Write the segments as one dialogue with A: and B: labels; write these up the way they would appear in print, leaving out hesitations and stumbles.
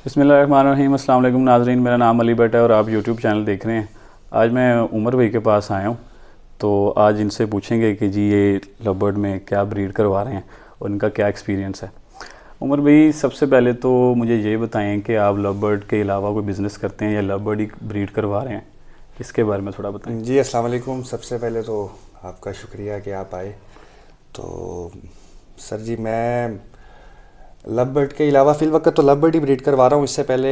A: बिस्मिल्लाहिर्रहमानिर्रहीम। अस्सलाम वालेकुम नाज़रीन, मेरा नाम अली भट्ट है और आप यूट्यूब चैनल देख रहे हैं। आज मैं उमर भाई के पास आया हूँ, तो आज इनसे पूछेंगे कि जी ये लवबर्ड में क्या ब्रीड करवा रहे हैं और इनका क्या एक्सपीरियंस है। उमर भाई, सबसे पहले तो मुझे ये बताएं कि आप लवबर्ड के अलावा कोई बिज़नेस करते हैं या लवबर्ड ही ब्रीड करवा रहे हैं, इसके बारे में थोड़ा बताएं।
B: जी अस्सलाम वालेकुम। सबसे पहले तो आपका शुक्रिया कि आप आए। तो सर जी, मैं लव बर्ड के अलावा फ़िल वक्त तो लव बर्ड ही ब्रीड करवा रहा हूँ। इससे पहले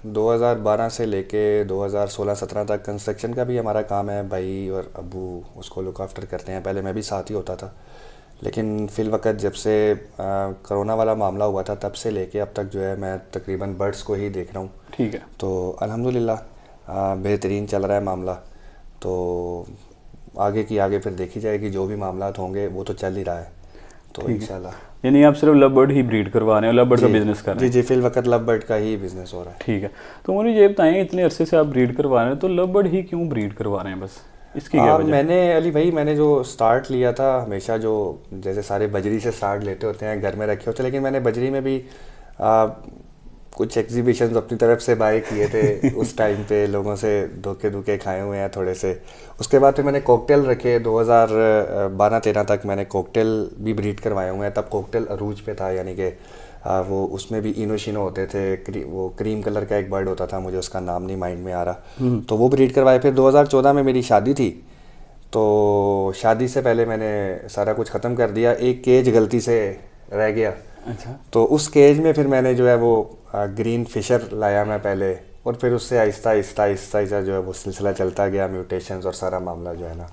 B: 2012 से लेके 2016-17 तक कंस्ट्रक्शन का भी हमारा काम है। भाई और अब्बू उसको लुक आफ्टर करते हैं। पहले मैं भी साथ ही होता था, लेकिन फ़िल वक्त जब से कोरोना वाला मामला हुआ था तब से लेके अब तक जो है मैं तकरीबन बर्ड्स को ही देख रहा हूँ।
A: ठीक है।
B: तो अल्हम्दुलिल्लाह बेहतरीन चल रहा है मामला। तो आगे की आगे फिर देखी जाएगी, जो भी मामलात होंगे वो तो चल ही रहा है। तो
A: ठीक है,
B: इंशाल्लाह।
A: यानी आप सिर्फ लवबर्ड ही ब्रीड करवा रहे हैं, लवबर्ड का
B: जी
A: बिज़नेस कर रहे
B: जी
A: हैं।
B: जी, फिल वक्त लव बर्ड का ही बिज़नेस हो रहा है।
A: ठीक है, तो मुझे ये बताएं, इतने अरसे से आप ब्रीड करवा रहे हैं तो लवबर्ड ही क्यों ब्रीड करवा रहे हैं, बस इसकी क्या वजह?
B: मैंने अली भाई, मैंने जो स्टार्ट लिया था हमेशा, जो जैसे सारे बजरी से स्टार्ट लेते होते हैं, घर में रखे होते हैं, लेकिन मैंने बजरी में भी आ, कुछ एग्जीबिशंस अपनी तरफ से बाय किए थे उस टाइम पे, लोगों से धोखे धोखे खाए हुए हैं थोड़े से। उसके बाद फिर मैंने कॉकटेल रखे 2012-13 तक। मैंने कॉकटेल भी ब्रीड करवाए हुए हैं। तब कॉकटेल अरूज पे था, यानी कि वो उसमें भी इनोशिनो होते थे। वो क्रीम कलर का एक बर्ड होता था, मुझे उसका नाम नहीं माइंड में आ रहा। तो वो ब्रीड करवाए। फिर 2014 में मेरी शादी थी, तो शादी से पहले मैंने सारा कुछ ख़त्म कर दिया। एक केज गलती से रह गया,
A: अच्छा।
B: तो उस केज में फिर मैंने जो है वो ग्रीन फिशर लाया मैं पहले, और फिर उससे आहिस्ता आहिस्ता आहिस्ता आहिस्ता जो है वो सिलसिला चलता गया, म्यूटेशंस और सारा मामला जो है ना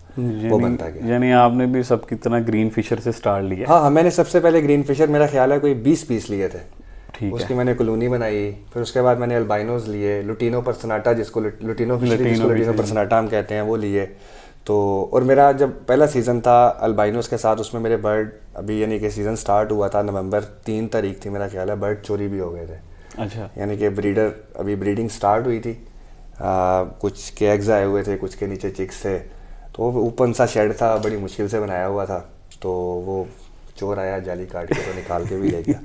B: वो बनता गया।
A: यानी आपने भी सब कितना ग्रीन फिशर से स्टार्ट लिया?
B: हाँ हाँ, मैंने सबसे पहले ग्रीन फिशर, मेरा ख्याल है कोई 20 पीस लिए थे।
A: ठीक
B: उसकी
A: है।
B: मैंने कॉलोनी बनाई। फिर उसके बाद मैंने अल्बाइनोज लिए, लुटिनो पर्सनाटा, जिसको लुटिनो फिशरी,
A: लुटिनो
B: जिसको लुटिनो
A: फिशरी।
B: पर्सनाटा हम कहते हैं, वो लिए। तो और मेरा जब पहला सीज़न था अल्बाइनोज के साथ, उसमें मेरे बर्ड अभी, यानी कि सीज़न स्टार्ट हुआ था नवंबर 3 तारीख थी मेरा ख्याल है, बर्ड चोरी भी हो गए थे।
A: अच्छा।
B: यानी कि ब्रीडर, अभी ब्रीडिंग स्टार्ट हुई थी। कुछ के एग्स आए हुए थे, कुछ के नीचे चिक्स थे। तो वो ओपन सा शेड था, बड़ी मुश्किल से बनाया हुआ था। तो वो चोर आया, जाली काट के तो निकाल के भी ले गया।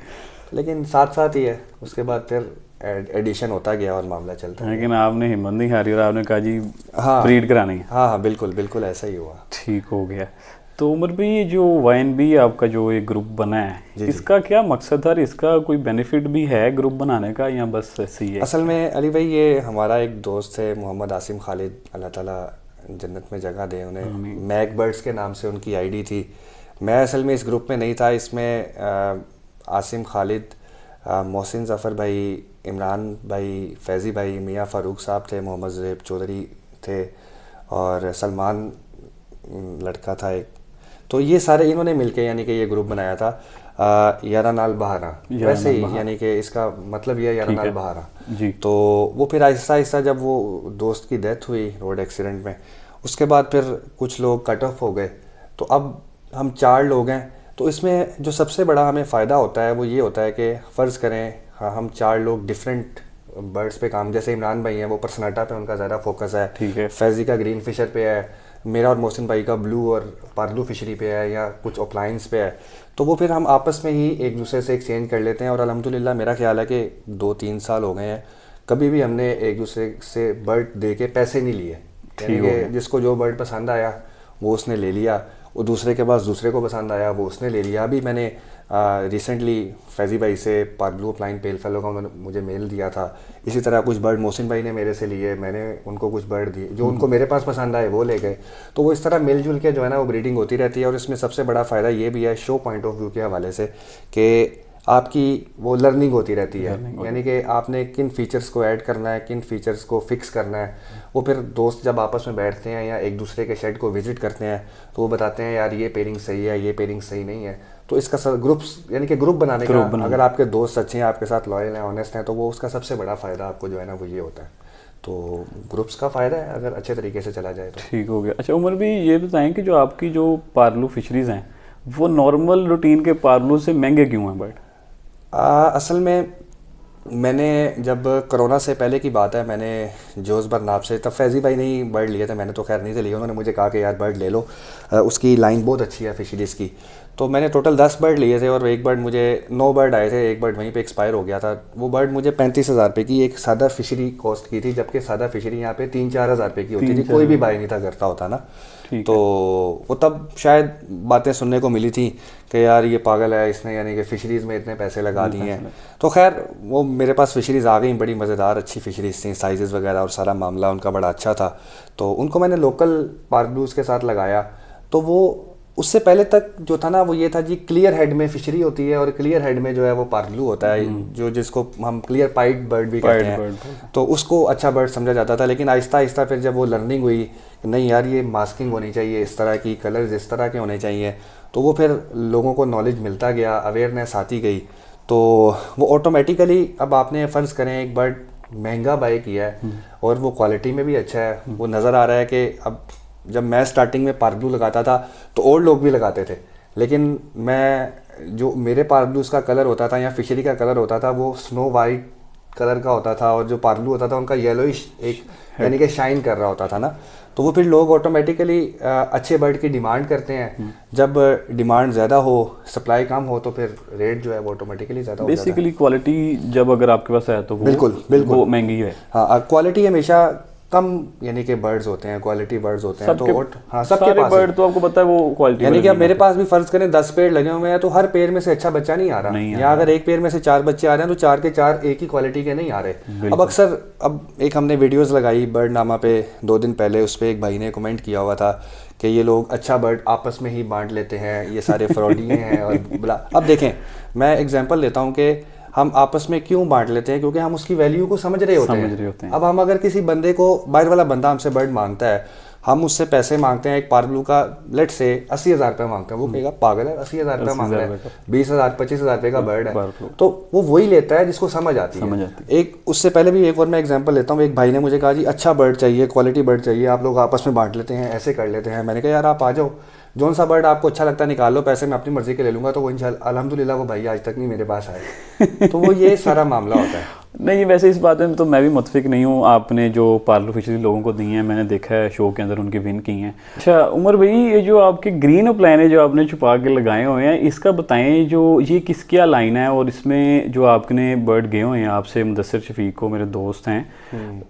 B: लेकिन साथ साथ ही है, उसके बाद फिर एडिशन होता गया और मामला चलता
A: लेकिन आपने हिम्मत नहीं हारी और आपने कहा जी
B: हाँ
A: ब्रीड करानी है।
B: हाँ हाँ, बिल्कुल बिल्कुल ऐसा ही हुआ।
A: ठीक हो गया। तो उमर भाई, ये जो YNB आपका जो एक ग्रुप बना है,
B: जी जी।
A: इसका क्या मकसद है और इसका कोई बेनिफिट भी है ग्रुप बनाने का, या बस ऐसे ही है?
B: असल में अली भाई, ये हमारा एक दोस्त है मोहम्मद आसिम खालिद, अल्लाह ताला जन्नत में जगह दे उन्हें। मैक बर्ड्स के नाम से उनकी आईडी थी। मैं असल में इस ग्रुप में नहीं था। इसमें आसिम खालिद, मोहसिन ज़फ़र भाई, इमरान भाई, फैज़ी भाई, मियाँ फ़ारूक साहब थे, मोहम्मद ज़ेब चौधरी थे, और सलमान लड़का था एक। तो ये सारे इन्होंने मिलके यानी कि ये ग्रुप बनाया था, यारा नाल बहारा। वैसे ही यानी कि इसका मतलब ये है, यारा नाल बहारा
A: जी।
B: तो वो फिर आहिस्ता आहिस्ता, जब वो दोस्त की डेथ हुई रोड एक्सीडेंट में, उसके बाद फिर कुछ लोग कट ऑफ हो गए। तो अब हम 4 लोग हैं। तो इसमें जो सबसे बड़ा हमें फ़ायदा होता है वो ये होता है कि फ़र्ज़ करें, हाँ, हम 4 लोग डिफरेंट बर्ड्स पे काम, जैसे इमरान भाई हैं वो पर्सनाटा पे उनका ज़्यादा फोकस है,
A: ठीक है।
B: फैज़ी का ग्रीन फिशर पे है, मेरा और मोहसिन भाई का ब्लू और पार्लू फिशरी पे है, या कुछ ऑफलाइंस पे है। तो वो फिर हम आपस में ही एक दूसरे से एक्सचेंज कर लेते हैं। और अल्हम्दुलिल्लाह मेरा ख्याल है कि 2-3 साल हो गए हैं, कभी भी हमने एक दूसरे से बर्ड दे के पैसे नहीं लिए। यानी कि जिसको जो बर्ड पसंद आया वो उसने ले लिया, वो दूसरे के पास दूसरे को पसंद आया वो उसने ले लिया। अभी मैंने रिसेंटली फैज़ी भाई से पार्ब्लू प्लाइन पेल फेलो का उन्होंने मुझे मेल दिया था। इसी तरह कुछ बर्ड मोहसिन भाई ने मेरे से लिए, मैंने उनको कुछ बर्ड दिए, जो उनको मेरे पास पसंद आए वो ले गए। तो वो इस तरह मिलजुल के जो है ना वो ब्रीडिंग होती रहती है। और इसमें सबसे बड़ा फ़ायदा ये भी है शो पॉइंट ऑफ व्यू के हवाले से, कि आपकी वो लर्निंग होती रहती है। यानी कि आपने किन फीचर्स को ऐड करना है, किन फीचर्स को फिक्स करना है, वो फिर दोस्त जब आपस में बैठते हैं या एक दूसरे के शेड को विजिट करते हैं तो वो बताते हैं यार ये पेयरिंग सही है, ये पेयरिंग सही नहीं है। तो इसका ग्रुप्स, यानी कि ग्रुप बनाने का, अगर आपके दोस्त अच्छे हैं, आपके साथ लॉयल हैं, ऑनेस्ट हैं, तो वो उसका सबसे बड़ा फ़ायदा आपको जो है ना वो ये होता है। तो ग्रुप्स का फ़ायदा है अगर अच्छे तरीके से चला जाए तो।
A: ठीक हो गया। अच्छा उमर भी, ये बताएं कि जो आपकी जो पार्लू फिशरीज़ हैं वो नॉर्मल रूटीन के पार्लू से महंगे क्यों हैं बर्ड?
B: असल में मैंने जब कोरोना से पहले की बात है, मैंने जोस बरनाब से, तब फैज़ी भाई ने ही बर्ड लिए थे, मैंने तो खैर नहीं थे लिए, उन्होंने मुझे कहा कि यार बर्ड ले लो, उसकी लाइन बहुत अच्छी है फिशरीज़ की। तो मैंने टोटल 10 बर्ड लिए थे और एक बर्ड मुझे 9 बर्ड आए थे, एक बर्ड वहीं पे एक्सपायर हो गया था। वो बर्ड मुझे 35,000 रुपये की एक सादा फिशरी कॉस्ट की थी, जबकि सादा फिशरी यहाँ पे 3-4 हज़ार रुपये की होती थी, कोई भी बाई नहीं था करता होता ना। तो वो तब शायद बातें सुनने को मिली थी कि यार ये पागल है, इसने यानी कि फ़िशरीज़ में इतने पैसे लगा दिए हैं। तो खैर वो मेरे पास फ़िशरीज़ आ गई, बड़ी मज़ेदार अच्छी फ़िशरीज़ थी, साइज़ वगैरह और सारा मामला उनका बड़ा अच्छा था। तो उनको मैंने लोकल पार्क ब्लूज़ के साथ लगाया। तो वो उससे पहले तक जो था ना वो ये था जी, क्लियर हेड में फिशरी होती है और क्लियर हेड में जो है वो पार्कलू होता है, जो जिसको हम क्लियर पाइड बर्ड भी कहते हैं। तो उसको अच्छा बर्ड समझा जाता था। लेकिन आहिस्ता आहिस्ता फिर जब वो लर्निंग हुई, नहीं यार ये मास्किंग होनी चाहिए, इस तरह की कलर्स इस तरह के होने चाहिए, तो वो फिर लोगों को नॉलेज मिलता गया, अवेयरनेस आती गई। तो वो ऑटोमेटिकली, अब आपने फ़र्ज़ करें एक बर्ड महंगा बाई किया है और वो क्वालिटी में भी अच्छा है, वो नज़र आ रहा है कि अब जब मैं स्टार्टिंग में पार्क ब्लू लगाता था तो और लोग भी लगाते थे, लेकिन मैं जो मेरे पार्क ब्लूज़ का कलर होता था या फिशरी का कलर होता था वो स्नो वाइट कलर का होता था, और जो पार्क ब्लू होता था उनका येलोइश एक यानी कि शाइन कर रहा होता था ना। तो वो फिर लोग ऑटोमेटिकली अच्छे बर्ड की डिमांड करते हैं। जब डिमांड ज़्यादा हो, सप्लाई कम हो, तो फिर रेट जो है वो ऑटोमेटिकली ज़्यादा हो जाता है।
A: बेसिकली क्वालिटी जब अगर आपके पास है तो वो
B: बिल्कुल बिल्कुल
A: वो महंगी है।
B: हाँ, क्वालिटी हमेशा कम यानी कि बर्ड्स होते हैं, क्वालिटी बर्ड्स होते हैं। तो हाँ, सबके पास
A: बर्ड तो आपको पता है वो क्वालिटी,
B: यानी कि अब मेरे पास भी फर्ज करें 10 पेड़ लगे हुए हैं तो हर पेड़ में से अच्छा बच्चा नहीं आ रहा, या अगर एक पेड़ में से 4 बच्चे आ रहे हैं तो 4 के 4 एक ही क्वालिटी के नहीं आ रहे। अब अक्सर अब एक हमने वीडियोस लगाई बर्ड नामा पे 2 दिन पहले, उस पर एक भाई ने कमेंट किया हुआ था कि ये लोग अच्छा बर्ड आपस में ही बांट लेते हैं, ये सारे फ्रॉडिये हैं और बला। अब देखें, मैं एग्जांपल लेता हूँ कि हम आपस में क्यों बांट लेते हैं, क्योंकि हम उसकी वैल्यू को समझ रहे होते हैं। अब हम अगर किसी बंदे को, बाहर वाला बंदा हमसे बर्ड मांगता है, हम उससे पैसे मांगते हैं, एक पार्क ब्लू का लेट से 80,000 रुपये मांगते हैं, वो कहेगा पागल है 80,000 रुपये मांग रहा है, 20,000 25,000 रुपये का बर्ड है। तो वो वही लेता है जिसको समझ आती है। एक उससे पहले भी एक और मैं एग्जांपल लेता हूँ, एक भाई ने मुझे कहा जी अच्छा बर्ड चाहिए, क्वालिटी बर्ड चाहिए, आप लोग आपस में बांट लेते हैं, ऐसे कर लेते हैं। मैंने कहा यार आप आ जाओ, जौन सा बर्ड आपको अच्छा लगता है निकाल लो, पैसे मैं अपनी मर्जी के ले लूँगा। तो वो इंशाल्लाह अल्हम्दुलिल्लाह वो भाई आज तक नहीं मेरे पास आए। तो वो ये सारा मामला होता है।
A: नहीं, वैसे इस बात में तो मैं भी मुतफिक नहीं हूँ। आपने जो पार्लो फिशरी लोगों को दी हैं, मैंने देखा है शो के अंदर उनकी विन की हैं। अच्छा उमर भाई, ये जो आपके ग्रीन प्लान है जो आपने छुपा के लगाए हुए हैं, इसका बताएं जो ये किस क्या लाइन है, और इसमें जो आपने बर्ड गए हुए हैं आपसे, मुदस्सिर शफीक को मेरे दोस्त हैं,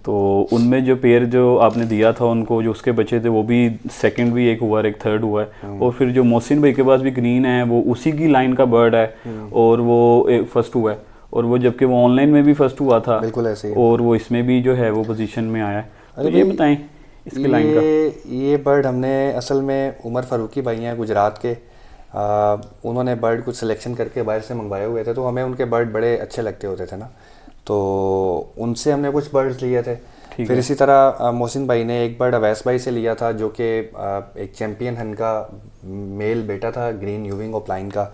A: तो उनमें जो पेयर जो आपने दिया था उनको, जो उसके बच्चे थे वो भी सेकंड भी एक हुआ, एक थर्ड हुआ है, और फिर जो मोहसिन भाई के पास भी ग्रीन है वो उसी की लाइन का बर्ड है और वो फर्स्ट हुआ है, और वो जबकि वो ऑनलाइन में भी फर्स्ट हुआ था,
B: बिल्कुल ऐसे ही, और
A: वो इसमें भी जो है वो पोजीशन में आया है। तो ये बताएं इसकी लाइन का।
B: ये बर्ड हमने असल में उमर फारूकी भाई हैं गुजरात के, उन्होंने बर्ड कुछ सिलेक्शन करके बाहर से मंगवाए हुए थे, तो हमें उनके बर्ड बड़े अच्छे लगते होते थे ना, तो उनसे हमने कुछ बर्ड्स लिए थे। फिर इसी तरह मोहसिन भाई ने एक बर्ड अवैस भाई से लिया था, जो कि एक चैम्पियन हन का मेल बेटा था ग्रीन यूविंग ओपलाइन का,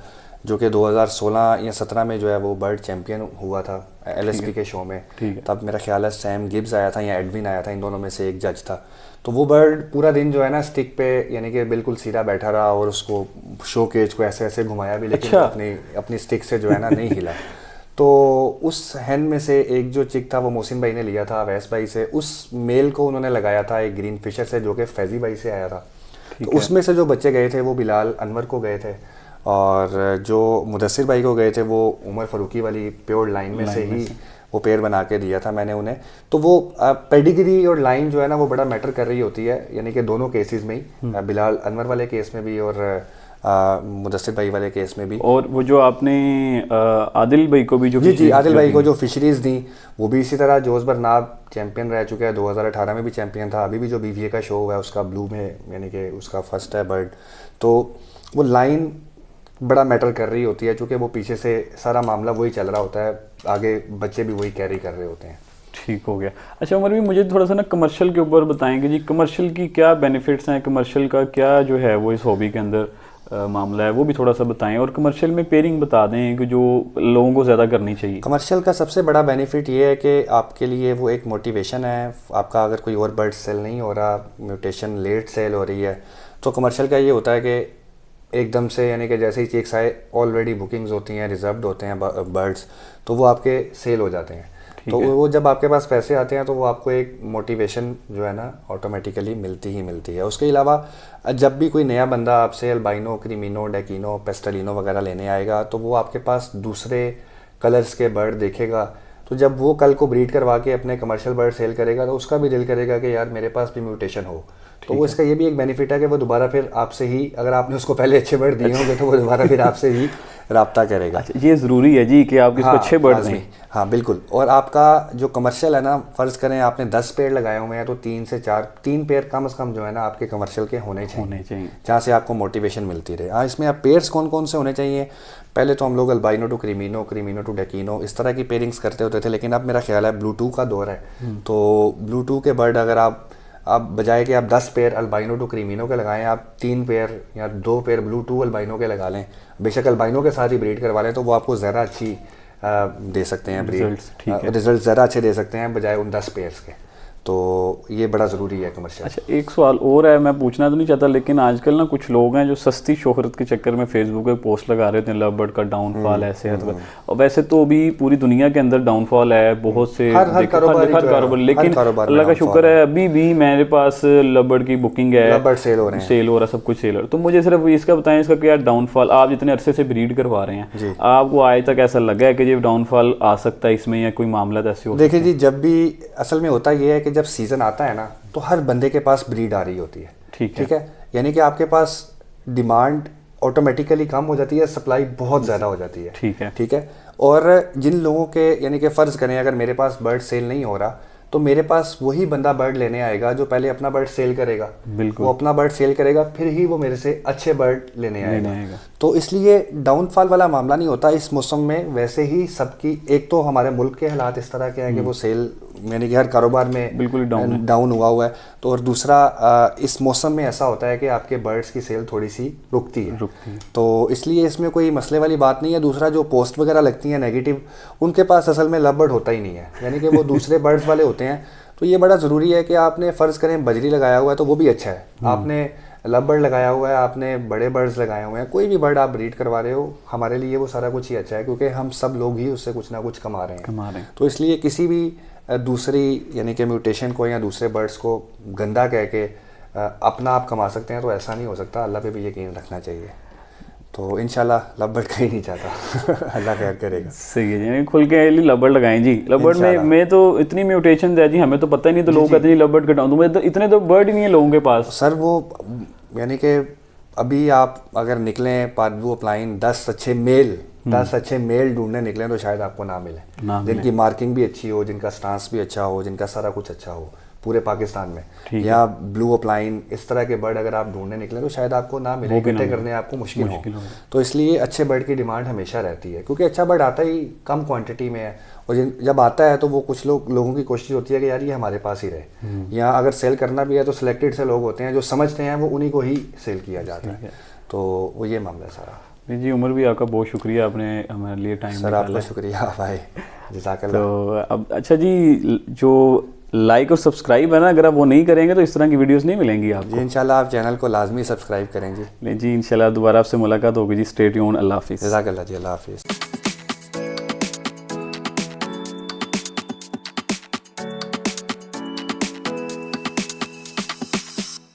B: जो कि 2016 या 17 में जो है वो बर्ड चैम्पियन हुआ था LSP के शो में। तब मेरा ख्याल है सैम गिब्स आया था या एडविन आया था, इन दोनों में से एक जज था। तो वो बर्ड पूरा दिन जो है ना स्टिक पे यानी कि बिल्कुल सीधा बैठा रहा, और उसको शो केज को ऐसे ऐसे घुमाया भी, लेकिन अपनी स्टिक से जो है ना नहीं हिला। तो उस हैन में से एक जो चिक था वो मोहसिन भाई ने लिया था अवैस भाई से, उस मेल को उन्होंने लगाया था एक ग्रीन फिशर से जो कि फैज़ी भाई से आया था। तो उसमें से जो बच्चे गए थे वो बिलाल अनवर को गए थे, और जो मुदस्सिर भाई को गए थे वो उमर फारूकी वाली प्योर लाइन में से ही वो पेयर बना के दिया था मैंने उन्हें। तो वो पेडिग्री और लाइन जो है ना वो बड़ा मैटर कर रही होती है, यानी कि दोनों केसेस में ही, बिलाल अनवर वाले केस में भी और मुदस्सिर भाई वाले केस में भी।
A: और वो जो आपने आदिल भाई को भी जो
B: जी आदिल भाई को जो फिशरीज़ दी वो भी इसी तरह, जोस बरनाब चैंपियन रह चुका है, 2018 में भी चैंपियन था, अभी भी जो BVA का शो हुआ है उसका ब्लू में यानी कि उसका फर्स्ट है बर्ड। तो वो लाइन बड़ा मैटर कर रही होती है, क्योंकि वो पीछे से सारा मामला वही चल रहा होता है, आगे बच्चे भी वही कैरी कर रहे होते हैं।
A: ठीक हो गया। अच्छा उमर भी, मुझे थोड़ा सा ना कमर्शियल के ऊपर बताएंगे जी, कमर्शियल की क्या बेनिफिट्स हैं, कमर्शियल का क्या जो है वो इस हॉबी के अंदर मामला है, वो भी थोड़ा सा बताएं, और कमर्शियल में पेयरिंग बता दें कि जो लोगों को ज़्यादा करनी चाहिए।
B: कमर्शियल का सबसे बड़ा बेनिफिट ये है कि आपके लिए वो एक मोटिवेशन है, आपका अगर कोई और बर्ड सेल नहीं हो रहा, म्यूटेशन लेट सेल हो रही है, तो कमर्शियल का ये होता है कि एकदम से यानी कि जैसे ही चेक्स आए ऑलरेडी बुकिंग्स होती हैं, रिजर्व्ड होते हैं बर्ड्स, तो वो आपके सेल हो जाते हैं। तो वो जब आपके पास पैसे आते हैं तो वो आपको एक मोटिवेशन जो है ना ऑटोमेटिकली मिलती ही मिलती है। उसके अलावा जब भी कोई नया बंदा आपसे अल्बाइनो, क्रीमिनो, डेकिनो, पेस्टलिनो वगैरह लेने आएगा तो वो आपके पास दूसरे कलर्स के बर्ड देखेगा, तो जब वो कल को ब्रीड करवा के अपने कमर्शियल बर्ड सेल करेगा तो उसका भी दिल करेगा कि यार मेरे पास भी म्यूटेशन हो। तो वो इसका ये भी एक बेनिफिट है कि वो दोबारा फिर आपसे ही, अगर आपने उसको पहले अच्छे बर्ड दिए होंगे तो वो दोबारा फिर आपसे ही रब्ता करेगा।
A: अच्छा, ये ज़रूरी है जी कि आप इसको अच्छे बर्ड दें।
B: हाँ बिल्कुल। और आपका जो कमर्शियल है ना, फ़र्ज़ करें आपने 10 पेड़ लगाए हुए हैं तो 3 से 4 3 पेड़ कम से कम जो है ना आपके कमर्शियल के होने चाहिए जहाँ से आपको मोटिवेशन मिलती रहे। हाँ, इसमें आप पेयर्स कौन कौन से होने चाहिए? पहले तो हम लोग albino to creamino, creamino to डेकिनो इस तरह की पेयरिंग्स करते होते थे, लेकिन अब मेरा ख्याल है ब्लू2 का दौर है। तो ब्लू2 के बर्ड अगर आप बजाय कि आप 10 पेयर अल्बाइनो टू क्रीमिनो के लगाएं, आप 3 पेयर या 2 पेयर ब्लू2 अल्बाइनो के लगा लें। बेशक अल्बाइनो के साथ ही ब्रीड करवा लें तो वो आपको ज़्यादा अच्छी दे सकते हैं ब्रीड, रिजल्ट ज़्यादा अच्छे दे सकते हैं बजाय उन 10 पेयर्स के। तो ये बड़ा ज़रूरी है कमर्शियल।
A: अच्छा, एक सवाल और है, मैं पूछना तो नहीं चाहता, लेकिन आजकल ना कुछ लोग हैं जो सस्ती शोहरत के चक्कर में फेसबुक पे पोस्ट लगा रहे थे लव बर्ड का डाउनफॉल ऐसे है तो, और वैसे तो अभी पूरी दुनिया के अंदर डाउनफॉल है बहुत से,
B: हर कारोबार,
A: लेकिन अल्लाह का शुक्र है अभी भी मेरे पास लव बर्ड की बुकिंग है,
B: लव बर्ड सेल हो रहे हैं,
A: सेल हो रहा है, सब कुछ सेल हो रहा है। तो मुझे सिर्फ इसका बताएं, इसका क्या डाउनफॉल, आप जितने अरसे से ब्रीड करवा रहे हैं, आपको आज तक ऐसा लगा है कि ये डाउनफॉल आ सकता है इसमें, या कोई मामला ऐसे हो?
B: देखिए जी, जब भी असल में होता ये है कि जब सीज़न आता है ना तो हर बंदे के पास ब्रीड आ रही होती है। ठीक है, यानी कि आपके पास डिमांड ऑटोमेटिकली कम हो जाती है, सप्लाई बहुत ज़्यादा हो जाती है। ठीक है। और जिन लोगों के यानी कि फ़र्ज़ करें अगर मेरे पास बर्ड सेल नहीं हो रहा तो मेरे पास वही बंदा बर्ड लेने आएगा जो पहले अपना बर्ड सेल करेगा। वो अपना बर्ड सेल करेगा फिर ही वो मेरे से अच्छे बर्ड लेने आएगा। तो इसलिए डाउनफॉल वाला मामला नहीं होता इस मौसम में। वैसे ही सबकी, एक तो हमारे मुल्क के हालात इस तरह के हैं कि वो सेल यानी कि हर कारोबार में बिल्कुल डाउन हुआ है। तो और दूसरा इस मौसम में ऐसा होता है कि आपके बर्ड्स की सेल थोड़ी सी रुकती है। तो इसलिए इसमें कोई मसले वाली बात नहीं है। दूसरा जो पोस्ट वगैरह लगती हैं नेगेटिव, उनके पास असल में लव बर्ड होता ही नहीं है, यानी कि वो दूसरे बर्ड्स वाले होते हैं। तो ये बड़ा ज़रूरी है कि आपने फ़र्ज़ करें बजरी लगाया हुआ है तो वो भी अच्छा है, आपने लव बर्ड लगाया हुआ है, आपने बड़े बर्ड्स लगाए हुए हैं, कोई भी बर्ड आप ब्रीड करवा रहे हो, हमारे लिए वो सारा कुछ ही अच्छा है क्योंकि हम सब लोग ही उससे कुछ ना कुछ कमा रहे हैं। तो इसलिए किसी भी दूसरी यानी कि म्यूटेशन को या दूसरे बर्ड्स को गंदा कह के अपना आप कमा सकते हैं तो ऐसा नहीं हो सकता। अल्लाह पे भी यकीन रखना चाहिए। तो इंशाल्लाह लव बर्ड कहीं नहीं चाहता अल्लाह खैर करेगा।
A: सही है जी, खुल के लव बर्ड लगाएं जी। लव बर्ड में तो इतनी म्यूटेशन है जी, हमें तो पता ही नहीं, तो लोग कहते हैं लव बर्ड कटाऊं, तो इतने तो बर्ड ही नहीं है लोगों के पास
B: सर। वो यानी कि अभी आप अगर निकलें पार्बू अपलाइन 10 अच्छे मेल ढूंढने निकलें तो शायद आपको ना मिले, जिनकी मार्किंग भी अच्छी हो, जिनका स्टांस भी अच्छा हो, जिनका सारा कुछ अच्छा हो पूरे पाकिस्तान में। या ब्लू अपलाइन इस तरह के बर्ड अगर आप ढूंढने निकलें तो शायद आपको ना मिले, इकट्ठे करने आपको मुश्किल हो। तो इसलिए अच्छे बर्ड की डिमांड हमेशा रहती है क्योंकि अच्छा बर्ड आता ही कम क्वांटिटी में है, और जब आता है तो वो कुछ लोगों की कोशिश होती है कि यार ये हमारे पास ही रहे। या अगर सेल करना भी है तो सिलेक्टेड से लोग होते हैं जो समझते हैं, वो उन्हीं को ही सेल किया जाता है। तो वो ये मामला है सारा।
A: नहीं जी, उमर भी आपका बहुत शुक्रिया, आपने हमारे लिए टाइम
B: सर आपका शुक्रिया भाई, जज़ाकल्लाह।
A: तो अब अच्छा जी, जो लाइक और सब्सक्राइब है ना, अगर आप वो नहीं करेंगे तो इस तरह की वीडियोस नहीं मिलेंगी आपको
B: जी। इंशाल्लाह आप चैनल को लाजमी सब्सक्राइब करें जी।
A: नहीं जी, इंशाल्लाह दोबारा आपसे मुलाकात होगी जी। Stay tuned. अल्लाह हाफिज़।
B: जज़ाकल्लाह जी, अल्लाह हाफिज़।